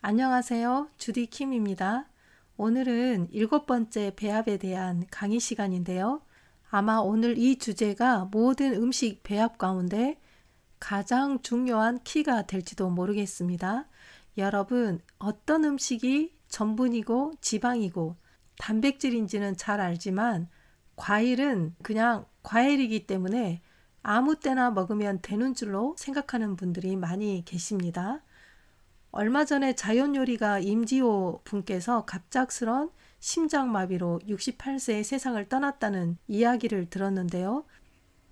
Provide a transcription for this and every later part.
안녕하세요. 주디 킴입니다. 오늘은 7번째 배합에 대한 강의 시간인데요. 아마 오늘 이 주제가 모든 음식 배합 가운데 가장 중요한 키가 될지도 모르겠습니다. 여러분, 어떤 음식이 전분이고 지방이고 단백질인지는 잘 알지만 과일은 그냥 과일이기 때문에 아무 때나 먹으면 되는 줄로 생각하는 분들이 많이 계십니다. 얼마 전에 자연요리가 임지호 분께서 갑작스런 심장마비로 68세에 세상을 떠났다는 이야기를 들었는데요.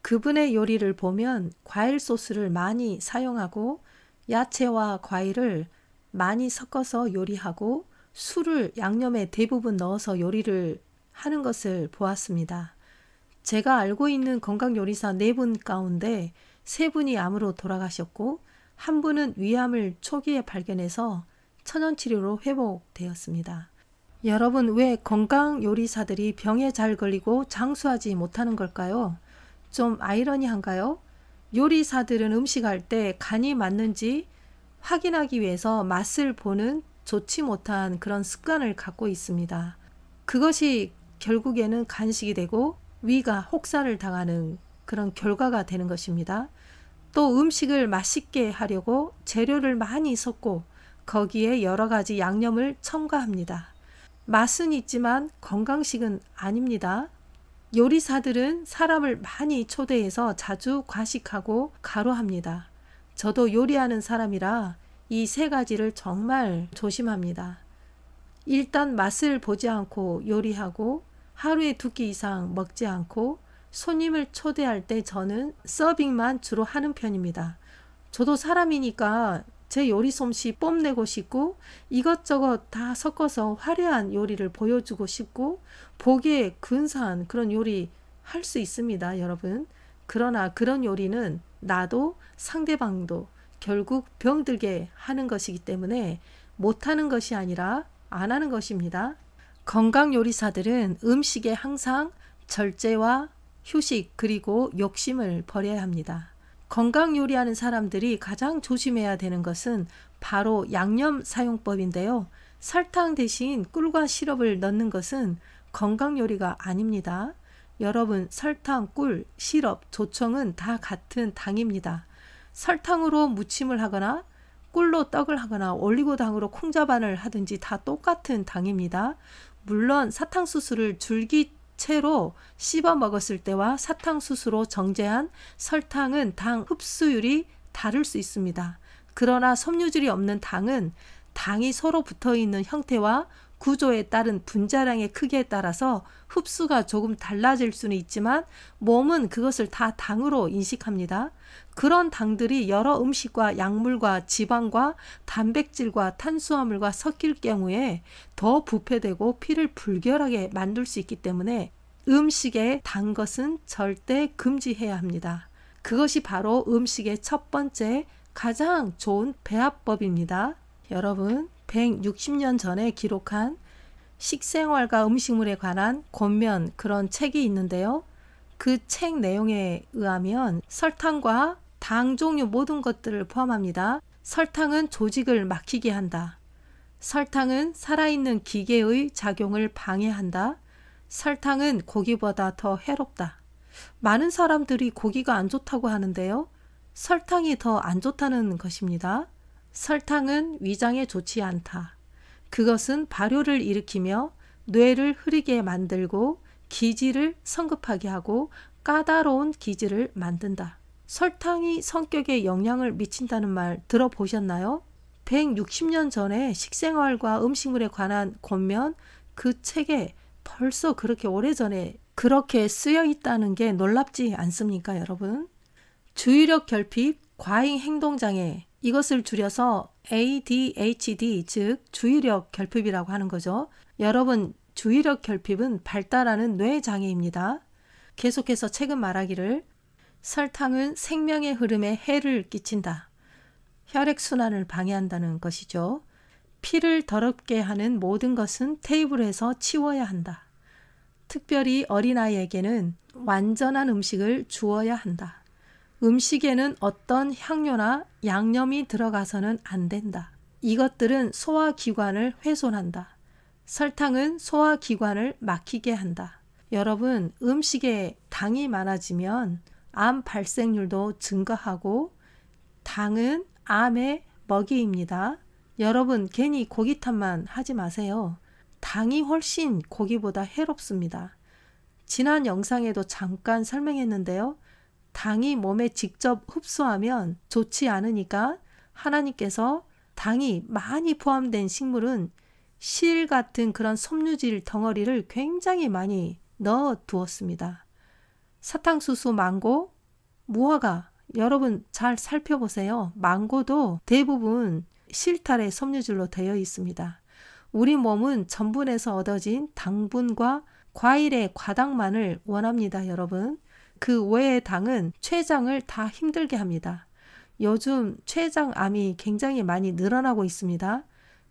그분의 요리를 보면 과일 소스를 많이 사용하고 야채와 과일을 많이 섞어서 요리하고 술을 양념에 대부분 넣어서 요리를 하는 것을 보았습니다. 제가 알고 있는 건강요리사 4분 가운데 3분이 암으로 돌아가셨고 한 분은 위암을 초기에 발견해서 천연치료로 회복되었습니다. 여러분, 왜 건강요리사들이 병에 잘 걸리고 장수하지 못하는 걸까요? 좀 아이러니한가요? 요리사들은 음식할 때 간이 맞는지 확인하기 위해서 맛을 보는 좋지 못한 그런 습관을 갖고 있습니다. 그것이 결국에는 간식이 되고 위가 혹사를 당하는 그런 결과가 되는 것입니다. 또 음식을 맛있게 하려고 재료를 많이 섞고 거기에 여러 가지 양념을 첨가합니다. 맛은 있지만 건강식은 아닙니다. 요리사들은 사람을 많이 초대해서 자주 과식하고 가로합니다. 저도 요리하는 사람이라 이 3가지를 정말 조심합니다. 일단 맛을 보지 않고 요리하고 하루에 2끼 이상 먹지 않고 손님을 초대할 때 저는 서빙만 주로 하는 편입니다. 저도 사람이니까 제 요리 솜씨 뽐내고 싶고 이것저것 다 섞어서 화려한 요리를 보여주고 싶고 보기에 근사한 그런 요리 할 수 있습니다, 여러분. 그러나 그런 요리는 나도 상대방도 결국 병들게 하는 것이기 때문에 못하는 것이 아니라 안 하는 것입니다. 건강 요리사들은 음식에 항상 절제와 휴식 그리고 욕심을 버려야 합니다. 건강 요리하는 사람들이 가장 조심해야 되는 것은 바로 양념 사용법인데요. 설탕 대신 꿀과 시럽을 넣는 것은 건강 요리가 아닙니다. 여러분, 설탕, 꿀, 시럽, 조청은 다 같은 당입니다. 설탕으로 무침을 하거나 꿀로 떡을 하거나 올리고당으로 콩자반을 하든지 다 똑같은 당입니다. 물론 사탕수수를 줄기채로 씹어 먹었을 때와 사탕수수로 정제한 설탕은 당 흡수율이 다를 수 있습니다. 그러나 섬유질이 없는 당은 당이 서로 붙어있는 형태와 구조에 따른 분자량의 크기에 따라서 흡수가 조금 달라질 수는 있지만 몸은 그것을 다 당으로 인식합니다. 그런 당들이 여러 음식과 약물과 지방과 단백질과 탄수화물과 섞일 경우에 더 부패되고 피를 불결하게 만들 수 있기 때문에 음식에 단 것은 절대 금지해야 합니다. 그것이 바로 음식의 첫 번째 가장 좋은 배합법입니다. 여러분, 160년 전에 기록한 식생활과 음식물에 관한 권면 그런 책이 있는데요. 그 책 내용에 의하면 설탕과 당 종류 모든 것들을 포함합니다. 설탕은 조직을 막히게 한다. 설탕은 살아있는 기계의 작용을 방해한다. 설탕은 고기보다 더 해롭다. 많은 사람들이 고기가 안 좋다고 하는데요. 설탕이 더 안 좋다는 것입니다. 설탕은 위장에 좋지 않다. 그것은 발효를 일으키며 뇌를 흐리게 만들고 기질을 성급하게 하고 까다로운 기질을 만든다. 설탕이 성격에 영향을 미친다는 말 들어보셨나요? 160년 전에 식생활과 음식물에 관한 권면 그 책에 벌써 그렇게 오래전에 그렇게 쓰여 있다는 게 놀랍지 않습니까, 여러분? 주의력 결핍, 과잉 행동장애, 이것을 줄여서 ADHD, 즉 주의력 결핍이라고 하는 거죠. 여러분, 주의력 결핍은 발달하는 뇌장애입니다. 계속해서 책은 말하기를 설탕은 생명의 흐름에 해를 끼친다. 혈액순환을 방해한다는 것이죠. 피를 더럽게 하는 모든 것은 테이블에서 치워야 한다. 특별히 어린아이에게는 완전한 음식을 주어야 한다. 음식에는 어떤 향료나 양념이 들어가서는 안 된다. 이것들은 소화기관을 훼손한다. 설탕은 소화기관을 막히게 한다. 여러분, 음식에 당이 많아지면 암 발생률도 증가하고 당은 암의 먹이입니다. 여러분, 괜히 고기 탓만 하지 마세요. 당이 훨씬 고기보다 해롭습니다. 지난 영상에도 잠깐 설명했는데요. 당이 몸에 직접 흡수하면 좋지 않으니까 하나님께서 당이 많이 포함된 식물은 실 같은 그런 섬유질 덩어리를 굉장히 많이 넣어 두었습니다. 사탕수수, 망고, 무화과, 여러분 잘 살펴보세요. 망고도 대부분 실타래 섬유질로 되어 있습니다. 우리 몸은 전분에서 얻어진 당분과 과일의 과당만을 원합니다, 여러분. 그 외의 당은 췌장을 다 힘들게 합니다. 요즘 췌장암이 굉장히 많이 늘어나고 있습니다.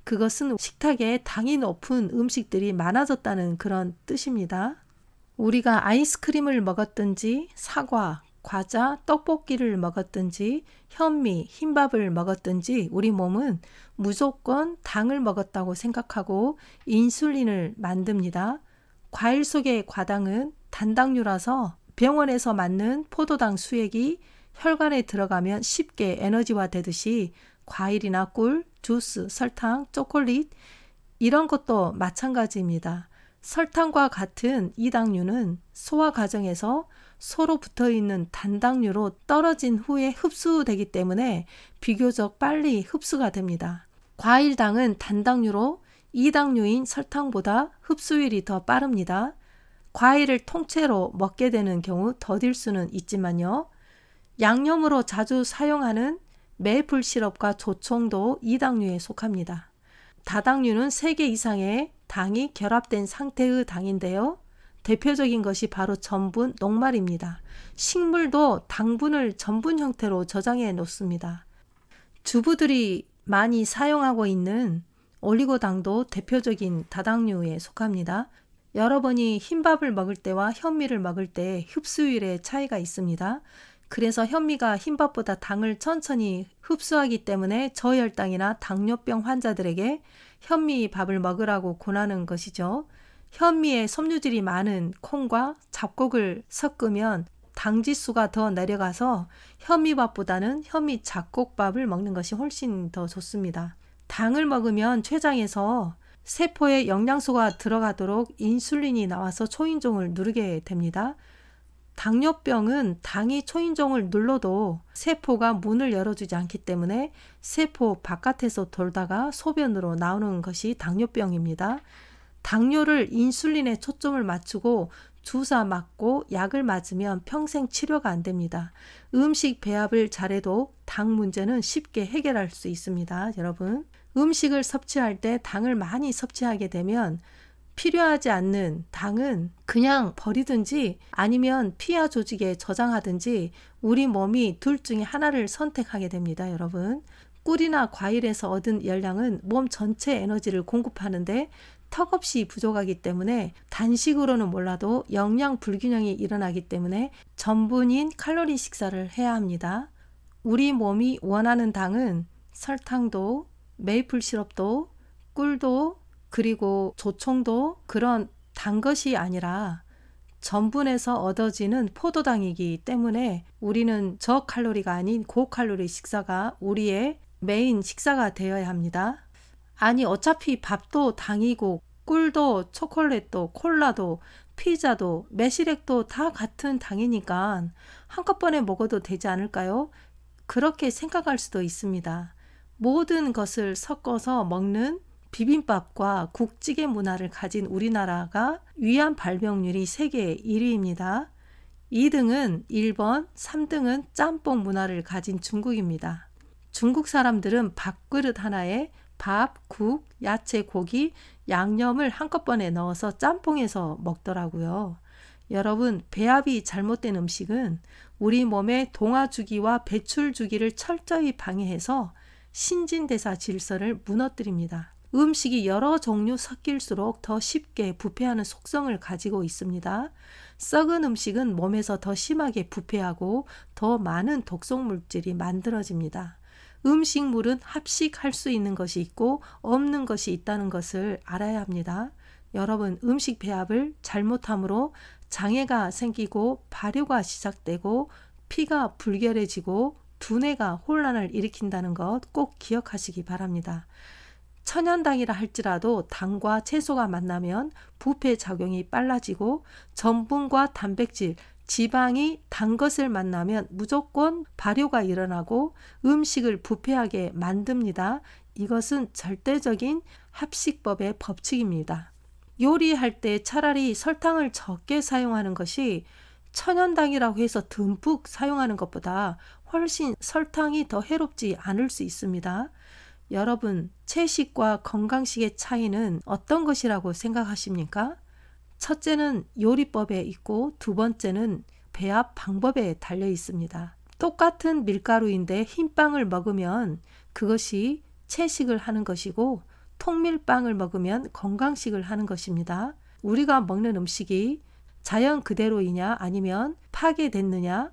그것은 식탁에 당이 높은 음식들이 많아졌다는 그런 뜻입니다. 우리가 아이스크림을 먹었든지 사과, 과자, 떡볶이를 먹었든지 현미, 흰밥을 먹었든지 우리 몸은 무조건 당을 먹었다고 생각하고 인슐린을 만듭니다. 과일 속의 과당은 단당류라서 병원에서 맞는 포도당 수액이 혈관에 들어가면 쉽게 에너지화 되듯이 과일이나 꿀, 주스, 설탕, 초콜릿 이런 것도 마찬가지입니다. 설탕과 같은 이 당류는 소화 과정에서 서로 붙어있는 단당류로 떨어진 후에 흡수되기 때문에 비교적 빨리 흡수가 됩니다. 과일당은 단당류로 이 당류인 설탕보다 흡수율이 더 빠릅니다. 과일을 통째로 먹게 되는 경우 더딜 수는 있지만요. 양념으로 자주 사용하는 메이플 시럽과 조청도 이 당류에 속합니다. 다당류는 3개 이상의 당이 결합된 상태의 당인데요. 대표적인 것이 바로 전분, 녹말입니다. 식물도 당분을 전분 형태로 저장해 놓습니다. 주부들이 많이 사용하고 있는 올리고당도 대표적인 다당류에 속합니다. 여러분이 흰밥을 먹을 때와 현미를 먹을 때 흡수율의 차이가 있습니다. 그래서 현미가 흰밥보다 당을 천천히 흡수하기 때문에 저혈당이나 당뇨병 환자들에게 현미밥을 먹으라고 권하는 것이죠. 현미에 섬유질이 많은 콩과 잡곡을 섞으면 당 지수가 더 내려가서 현미밥보다는 현미 잡곡밥을 먹는 것이 훨씬 더 좋습니다. 당을 먹으면 췌장에서 세포에 영양소가 들어가도록 인슐린이 나와서 초인종을 누르게 됩니다. 당뇨병은 당이 초인종을 눌러도 세포가 문을 열어주지 않기 때문에 세포 바깥에서 돌다가 소변으로 나오는 것이 당뇨병입니다. 당뇨를 인슐린에 초점을 맞추고 주사 맞고 약을 맞으면 평생 치료가 안 됩니다. 음식 배합을 잘해도 당 문제는 쉽게 해결할 수 있습니다. 여러분, 음식을 섭취할 때 당을 많이 섭취하게 되면 필요하지 않는 당은 그냥 버리든지 아니면 피하 조직에 저장하든지 우리 몸이 둘 중에 하나를 선택하게 됩니다. 여러분, 꿀이나 과일에서 얻은 열량은 몸 전체 에너지를 공급하는데 턱없이 부족하기 때문에 단식으로는 몰라도 영양 불균형이 일어나기 때문에 전분인 칼로리 식사를 해야 합니다. 우리 몸이 원하는 당은 설탕도, 메이플 시럽도, 꿀도, 그리고 조청도 그런 단 것이 아니라 전분에서 얻어지는 포도당이기 때문에 우리는 저칼로리가 아닌 고칼로리 식사가 우리의 메인 식사가 되어야 합니다. 아니, 어차피 밥도 당이고 꿀도 초콜릿도 콜라도 피자도 매실액도 다 같은 당이니까 한꺼번에 먹어도 되지 않을까요? 그렇게 생각할 수도 있습니다. 모든 것을 섞어서 먹는 비빔밥과 국찌개 문화를 가진 우리나라가 위암 발병률이 세계 1위입니다. 2등은 일본, 3등은 짬뽕 문화를 가진 중국입니다. 중국 사람들은 밥그릇 하나에 밥, 국, 야채, 고기, 양념을 한꺼번에 넣어서 짬뽕해서 먹더라고요. 여러분, 배합이 잘못된 음식은 우리 몸의 동화주기와 배출주기를 철저히 방해해서 신진대사 질서를 무너뜨립니다. 음식이 여러 종류 섞일수록 더 쉽게 부패하는 속성을 가지고 있습니다. 썩은 음식은 몸에서 더 심하게 부패하고 더 많은 독성물질이 만들어집니다. 음식물은 합식할 수 있는 것이 있고 없는 것이 있다는 것을 알아야 합니다. 여러분, 음식 배합을 잘못함으로 장애가 생기고 발효가 시작되고 피가 불결해지고 두뇌가 혼란을 일으킨다는 것 꼭 기억하시기 바랍니다. 천연당이라 할지라도 당과 채소가 만나면 부패작용이 빨라지고 전분과 단백질, 지방이 단 것을 만나면 무조건 발효가 일어나고 음식을 부패하게 만듭니다. 이것은 절대적인 합식법의 법칙입니다. 요리할 때 차라리 설탕을 적게 사용하는 것이 천연당이라고 해서 듬뿍 사용하는 것보다 훨씬 설탕이 더 해롭지 않을 수 있습니다. 여러분, 채식과 건강식의 차이는 어떤 것이라고 생각하십니까? 첫째는 요리법에 있고 두 번째는 배합 방법에 달려 있습니다. 똑같은 밀가루인데 흰빵을 먹으면 그것이 채식을 하는 것이고 통밀빵을 먹으면 건강식을 하는 것입니다. 우리가 먹는 음식이 자연 그대로이냐 아니면 파괴됐느냐,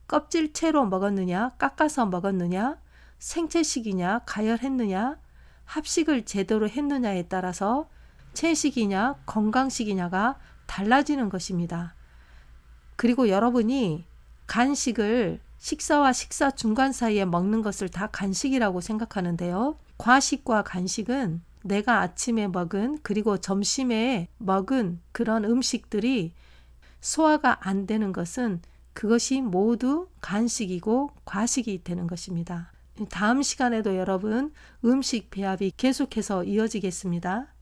껍질채로 먹었느냐, 깎아서 먹었느냐, 생채식이냐, 가열했느냐, 합식을 제대로 했느냐에 따라서 채식이냐, 건강식이냐가 달라지는 것입니다. 그리고 여러분이 간식을 식사와 식사 중간 사이에 먹는 것을 다 간식이라고 생각하는데요. 과식과 간식은 내가 아침에 먹은 그리고 점심에 먹은 그런 음식들이 소화가 안 되는 것은 그것이 모두 간식이고 과식이 되는 것입니다. 다음 시간에도 여러분 음식 배합이 계속해서 이어지겠습니다.